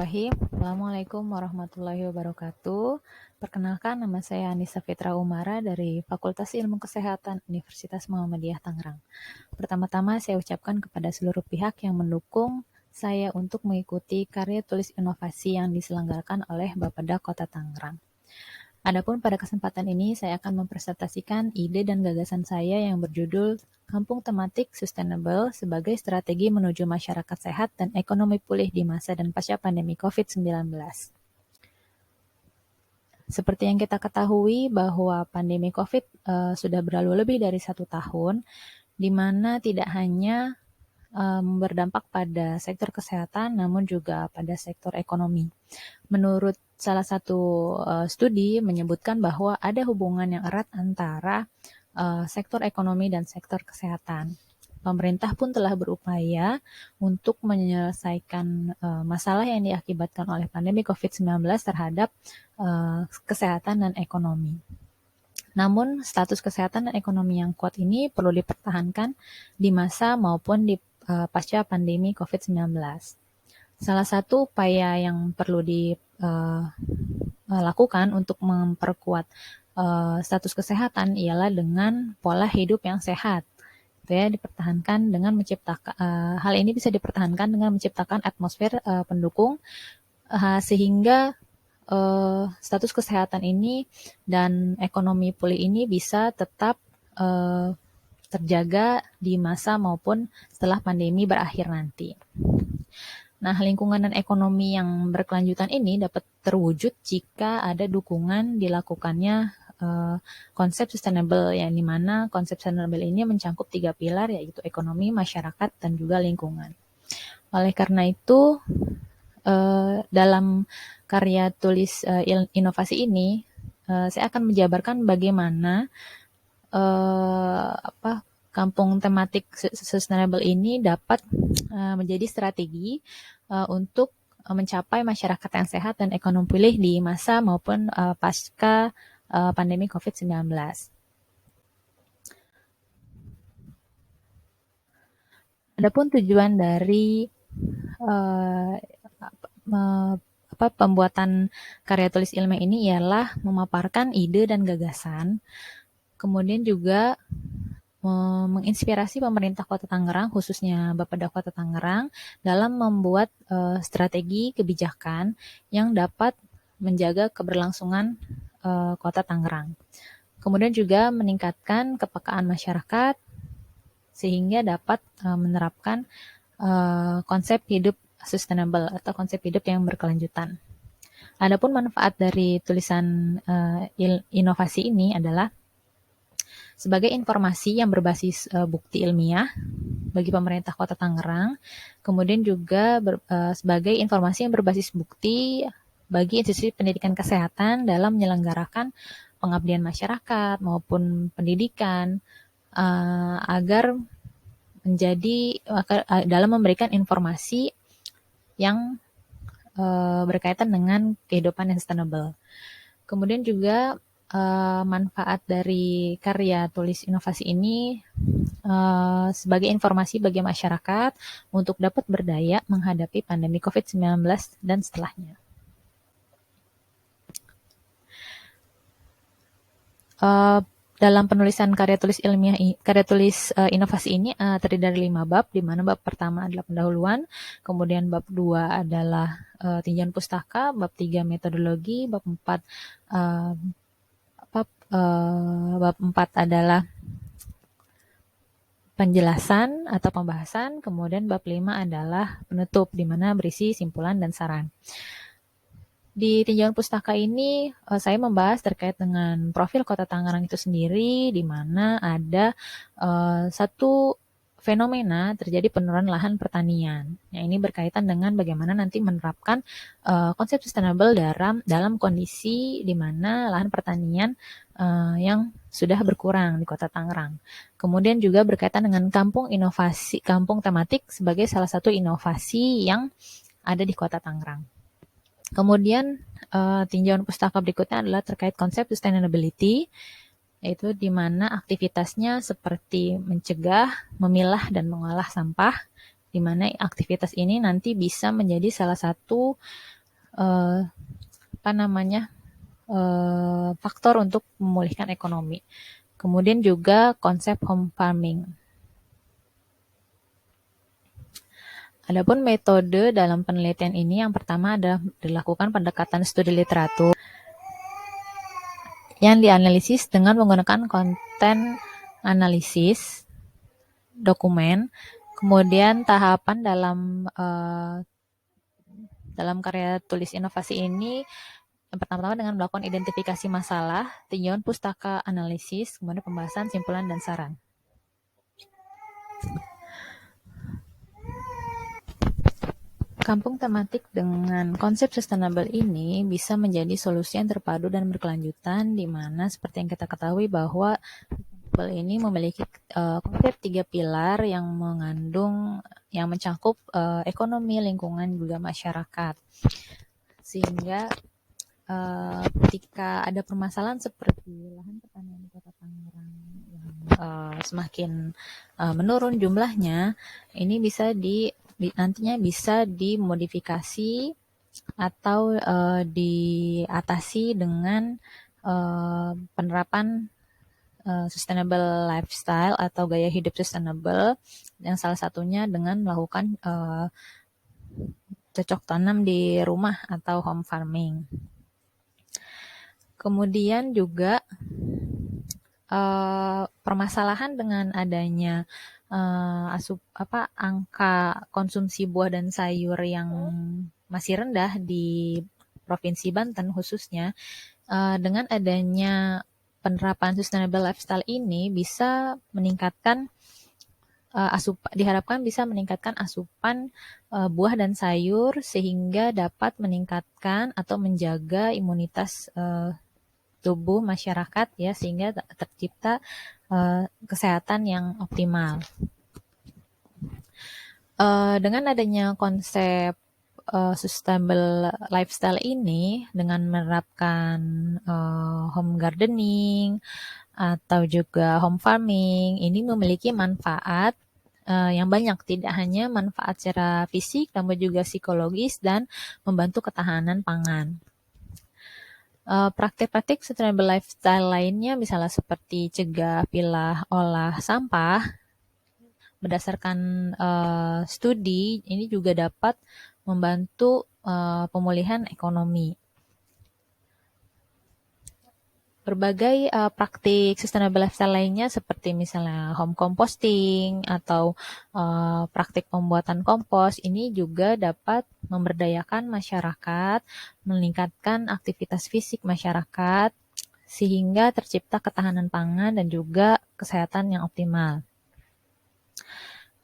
Bismillahirrahmanirrahim. Assalamualaikum warahmatullahi wabarakatuh. Perkenalkan, nama saya Anissa Fitra Umara dari Fakultas Ilmu Kesehatan Universitas Muhammadiyah Tangerang. Pertama-tama saya ucapkan kepada seluruh pihak yang mendukung saya untuk mengikuti karya tulis inovasi yang diselenggarakan oleh Bapeda Kota Tangerang. Adapun pada kesempatan ini saya akan mempresentasikan ide dan gagasan saya yang berjudul Kampung Tematik Sustainable sebagai strategi menuju masyarakat sehat dan ekonomi pulih di masa dan pasca pandemi COVID-19. Seperti yang kita ketahui bahwa pandemi COVID sudah berlalu lebih dari 1 tahun, di mana tidak hanya berdampak pada sektor kesehatan, namun juga pada sektor ekonomi. Menurut salah satu studi menyebutkan bahwa ada hubungan yang erat antara sektor ekonomi dan sektor kesehatan. Pemerintah pun telah berupaya untuk menyelesaikan masalah yang diakibatkan oleh pandemi COVID-19 terhadap kesehatan dan ekonomi. Namun, status kesehatan dan ekonomi yang kuat ini perlu dipertahankan di masa maupun di pasca pandemi COVID-19. Salah satu upaya yang perlu dilakukan untuk memperkuat status kesehatan ialah dengan pola hidup yang sehat. Itu ya, dipertahankan dengan menciptakan hal ini bisa dipertahankan dengan menciptakan atmosfer pendukung sehingga status kesehatan ini dan ekonomi pulih ini bisa tetap terjaga di masa maupun setelah pandemi berakhir nanti. Nah, lingkungan dan ekonomi yang berkelanjutan ini dapat terwujud jika ada dukungan dilakukannya konsep sustainable, yang dimana konsep sustainable ini mencangkup 3 pilar, yaitu ekonomi, masyarakat, dan juga lingkungan. Oleh karena itu, dalam karya tulis inovasi ini, saya akan menjabarkan bagaimana kampung tematik sustainable ini dapat menjadi strategi untuk mencapai masyarakat yang sehat dan ekonomi pulih di masa maupun pasca pandemi COVID-19. Adapun tujuan dari pembuatan karya tulis ilmiah ini ialah memaparkan ide dan gagasan, kemudian juga menginspirasi pemerintah Kota Tangerang, khususnya Bapeda Kota Tangerang, dalam membuat strategi kebijakan yang dapat menjaga keberlangsungan Kota Tangerang. Kemudian juga meningkatkan kepekaan masyarakat sehingga dapat menerapkan konsep hidup sustainable atau konsep hidup yang berkelanjutan. Adapun manfaat dari tulisan inovasi ini adalah sebagai informasi yang berbasis bukti ilmiah bagi pemerintah Kota Tangerang, kemudian juga sebagai informasi yang berbasis bukti bagi institusi pendidikan kesehatan dalam menyelenggarakan pengabdian masyarakat maupun pendidikan agar menjadi dalam memberikan informasi yang berkaitan dengan kehidupan yang sustainable. Kemudian juga manfaat dari karya tulis inovasi ini sebagai informasi bagi masyarakat untuk dapat berdaya menghadapi pandemi COVID-19 dan setelahnya. Dalam penulisan karya tulis inovasi ini terdiri dari 5 bab, di mana bab pertama adalah pendahuluan, kemudian bab 2 adalah tinjauan pustaka, bab 3 metodologi, bab 4 adalah penjelasan atau pembahasan, kemudian bab 5 adalah penutup, di mana berisi simpulan dan saran. Di tinjauan pustaka ini, saya membahas terkait dengan profil Kota Tangerang itu sendiri, di mana ada satu fenomena terjadi penurunan lahan pertanian. Yang ini berkaitan dengan bagaimana nanti menerapkan konsep sustainable dalam kondisi di mana lahan pertanian yang sudah berkurang di Kota Tangerang. Kemudian juga berkaitan dengan kampung tematik sebagai salah satu inovasi yang ada di Kota Tangerang. Kemudian tinjauan pustaka berikutnya adalah terkait konsep sustainability, yaitu di mana aktivitasnya seperti mencegah, memilah, dan mengolah sampah, di mana aktivitas ini nanti bisa menjadi salah satu faktor untuk memulihkan ekonomi. Kemudian juga konsep home farming. Adapun metode dalam penelitian ini yang pertama adalah dilakukan pendekatan studi literatur yang dianalisis dengan menggunakan konten analisis dokumen. Kemudian tahapan dalam karya tulis inovasi ini yang pertama-tama dengan melakukan identifikasi masalah, tinjauan pustaka analisis, kemudian pembahasan, simpulan, dan saran. Kampung tematik dengan konsep sustainable ini bisa menjadi solusi yang terpadu dan berkelanjutan, di mana seperti yang kita ketahui bahwa sustainable ini memiliki konsep 3 pilar yang mencakup ekonomi, lingkungan, juga masyarakat. Sehingga ketika ada permasalahan seperti lahan pertanian di Kota Tangerang yang semakin menurun jumlahnya, ini nantinya bisa dimodifikasi atau diatasi dengan penerapan sustainable lifestyle atau gaya hidup sustainable, yang salah satunya dengan melakukan cocok tanam di rumah atau home farming. Kemudian juga permasalahan dengan adanya angka konsumsi buah dan sayur yang masih rendah di Provinsi Banten khususnya, dengan adanya penerapan sustainable lifestyle ini bisa meningkatkan diharapkan bisa meningkatkan asupan buah dan sayur sehingga dapat meningkatkan atau menjaga imunitas tubuh masyarakat ya, sehingga tercipta kesehatan yang optimal. Dengan adanya konsep sustainable lifestyle ini, dengan menerapkan home gardening atau juga home farming, ini memiliki manfaat yang banyak, tidak hanya manfaat secara fisik, namun juga psikologis dan membantu ketahanan pangan. Praktik-praktik sustainable lifestyle lainnya misalnya seperti cegah, pilah, olah sampah, berdasarkan studi ini juga dapat membantu pemulihan ekonomi. Berbagai praktik sustainable lifestyle lainnya seperti misalnya home composting atau praktik pembuatan kompos ini juga dapat memberdayakan masyarakat, meningkatkan aktivitas fisik masyarakat, sehingga tercipta ketahanan pangan dan juga kesehatan yang optimal.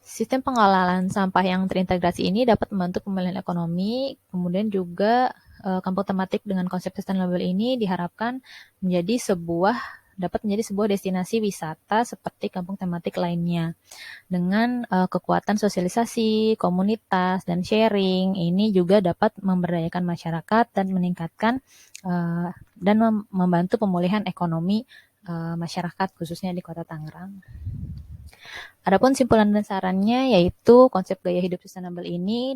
Sistem pengelolaan sampah yang terintegrasi ini dapat membantu pemulihan ekonomi, kemudian juga kampung tematik dengan konsep sustainable ini diharapkan dapat menjadi sebuah destinasi wisata seperti kampung tematik lainnya. Dengan kekuatan sosialisasi, komunitas, dan sharing, ini juga dapat memberdayakan masyarakat dan meningkatkan dan membantu pemulihan ekonomi masyarakat khususnya di Kota Tangerang. Adapun simpulan dan sarannya yaitu konsep gaya hidup sustainable ini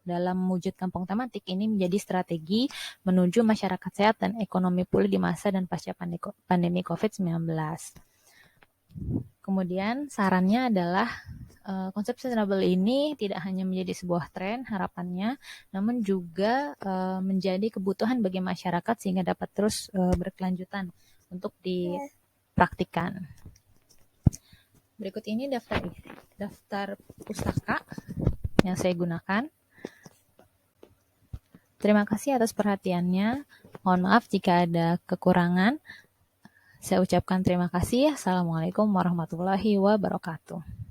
dalam wujud kampung tematik ini menjadi strategi menuju masyarakat sehat dan ekonomi pulih di masa dan pasca pandemi COVID-19. Kemudian sarannya adalah konsep sustainable ini tidak hanya menjadi sebuah tren harapannya, namun juga menjadi kebutuhan bagi masyarakat sehingga dapat terus berkelanjutan untuk dipraktikkan. Berikut ini daftar pustaka yang saya gunakan. Terima kasih atas perhatiannya. Mohon maaf jika ada kekurangan. Saya ucapkan terima kasih. Assalamualaikum warahmatullahi wabarakatuh.